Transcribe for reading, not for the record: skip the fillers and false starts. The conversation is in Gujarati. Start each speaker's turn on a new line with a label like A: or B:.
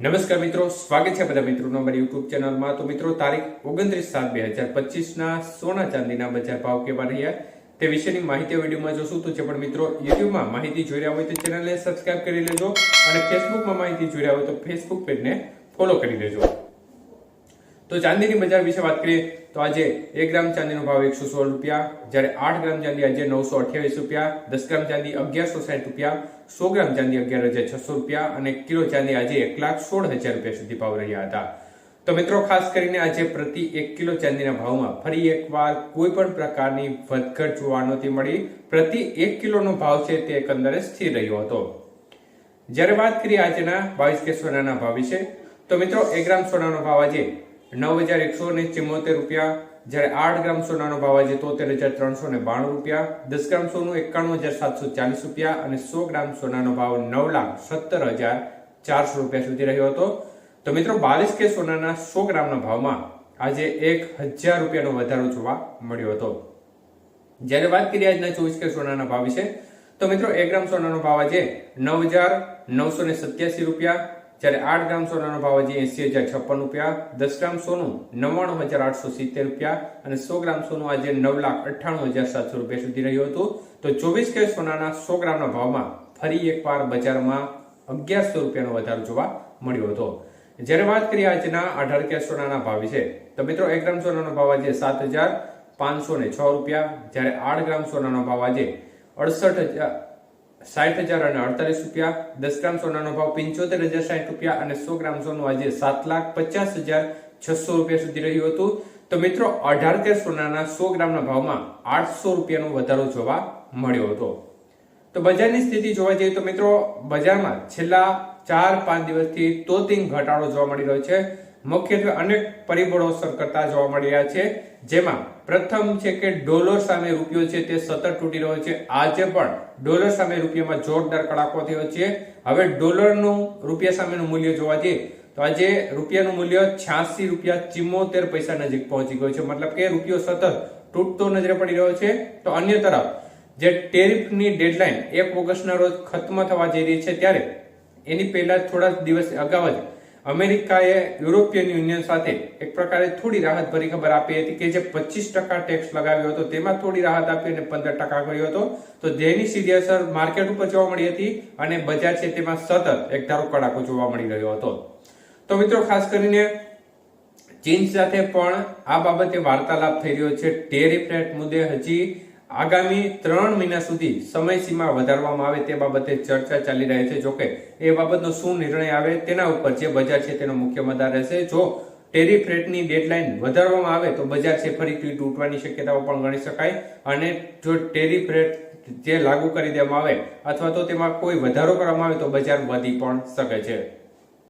A: નમસ્કાર મિત્રો, સ્વાગત છે બધા મિત્રોનો અમારી યુટ્યુબ ચેનલમાં। તો મિત્રો, તારીખ 29/7/2025ના સોના ચાંદીના બજાર ભાવ કેવા રહ્યા તે વિશેની માહિતી વિડીયોમાં જોશું। તો જે પણ મિત્રો યુટ્યુબમાં માહિતી જોઈ રહ્યા હોય તો ચેનલને સબસ્ક્રાઇબ કરી લેજો અને ફેસબુકમાં માહિતી જોઈ રહ્યા હોય તો ફેસબુક પેજને ફોલો કરી લેજો। તો ચાંદીની બજાર વિશે વાત કરીએ તો આજે 1 ગ્રામ ચાંદીનો ભાવ 116 રૂપિયા, જ્યારે 8 ગ્રામ ચાંદી આજે 928 રૂપિયા, 10 ગ્રામ ચાંદી 1160 રૂપિયા, 100 ગ્રામ ચાંદી 11600 રૂપિયા અને કિલો ચાંદી આજે 1,16,000 રૂપિયા સુધી ભાવ રહ્યા હતા। તો મિત્રો, ખાસ કરીને આજે પ્રતિ 1 કિલો ચાંદીના ભાવમાં ફરી એકવાર કોઈ પણ પ્રકારની વધઘટ જોવા નહોતી મળી। પ્રતિ 1 કિલોનો ભાવ છે તે એકંદરે સ્થિર રહ્યો હતો। જ્યારે વાત કરીએ આજના 22 કે સોનાના ભાવ વિશે તો મિત્રો, 1 ગ્રામ સોનાનો ભાવ આજે 9,174 રૂપિયા, જ્યારે 8 ગ્રામ સોનાનો ભાવ આજે 73,392 રૂપિયા, 10 ગ્રામ સોનું 91,740 રૂપિયા અને 100 ગ્રામ સોનાનો ભાવ 9,17,400 રૂપિયા સુધી રહ્યો હતો। તો મિત્રો, 22 કે સોનાના 100 ગ્રામના ભાવમાં આજે 1,000 રૂપિયાનો વધારો જોવા મળ્યો હતો। જ્યારે વાત કરીએ આજના 24 કે સોનાના ભાવ વિશે તો મિત્રો, 1 ગ્રામ સોનાનો ભાવ આજે 9,987 રૂપિયા, જ્યારે 8 ગ્રામ સોનાનો ભાવ આજે 80,056 રૂપિયા, 10 ગ્રામ સોનું 99,870 રૂપિયા અને 100 ગ્રામ સોનું આજે 9,98,700 રૂપિયા સુધી રહ્યું હતું। તો 24 કે સોનાના 100 ગ્રામના ભાવમાં ફરી એકવાર બજારમાં 1,100 રૂપિયાનો વધારો જોવા મળ્યો હતો। જ્યારે વાત કરીએ આજના 18 કે સોનાના ભાવ વિશે તો મિત્રો, 1 ગ્રામ સોનાનો ભાવ આજે 7,506 રૂપિયા, જ્યારે 8 ગ્રામ સોનાનો ભાવ આજે 60,048 રૂપિયા, 10 ગ્રામ સોનાનો ભાવ 75,060 રૂપિયા અને 100 ગ્રામ સોનું આજે 7,50,600 રૂપિયા સુધી રહ્યું હતું। તો મિત્રો, 18 કે સોનાના 100 ગ્રામના ભાવમાં 800 રૂપિયાનો વધારો જોવા મળ્યો હતો। તો બજારની સ્થિતિ જોવા જઈએ તો મિત્રો, બજારમાં છેલ્લા 4-5 દિવસથી તોતિંગ ઘટાડો જોવા મળી રહ્યો છે। મુખ્યત્વે અનેક પરિબળો અસર કરતા જોવા મળી રહ્યા છે, જેમાં પ્રથમ છે કે ડોલર સામે રૂપિયો છે તે સતત તૂટી રહ્યો છે। આજે પણ ડોલર સામે રૂપિયામાં જોરદાર કડાકો થયો છે। હવે ડોલરનું રૂપિયા સામેનું મૂલ્ય જોવા જઈએ તો આજે રૂપિયાનું મૂલ્ય 86 રૂપિયા 74 પૈસા નજીક પહોંચી ગયું છે, મતલબ કે રૂપિયો સતત તૂટતો નજરે પડી રહ્યો છે। તો અન્ય તરફ જે ટેરિફની ડેડલાઇન 1 ઓગસ્ટના રોજ ખત્મ થવા જઈ રહી છે, ત્યારે એની પહેલા થોડા દિવસ અગાઉ જ અમેરિકાએ યુરોપિયન યુનિયન સાથે એક પ્રકારે થોડી રાહત ભરી ખબર આપી હતી કે જે 25% ટેક્સ લગાવ્યો હતો તેમાં થોડી રાહત આપી અને 15% કર્યો હતો। તો જેની સીધી અસર માર્કેટ ઉપર જોવા મળી હતી અને બજાર છે તેમાં સતત એક ધારો કડાકો જોવા મળી રહ્યો હતો। તો મિત્રો, ખાસ કરીને ચીન સાથે પણ આ બાબતે વાર્તાલાપ થઈ રહ્યો છે। ટેરિફ રેટ મુદ્દે હજી આગામી 3 મહિના સુધી સમયસીમા વધારવામાં આવે તે બાબતે ચર્ચા ચાલી રહી છે। જોકે એ બાબતનો શું નિર્ણય આવે તેના ઉપર જે બજાર છે તેનો મુખ્ય મદાર રહેશે। જો ટેરિફ રેટની ડેડલાઇન વધારવામાં આવે તો બજાર છે ફરીથી તૂટવાની શક્યતાઓ પણ ગણી શકાય અને જો ટેરિફ રેટ જે લાગુ કરી દેવામાં આવે અથવા તો તેમાં કોઈ વધારો કરવામાં આવે તો બજાર વધી પણ શકે છે।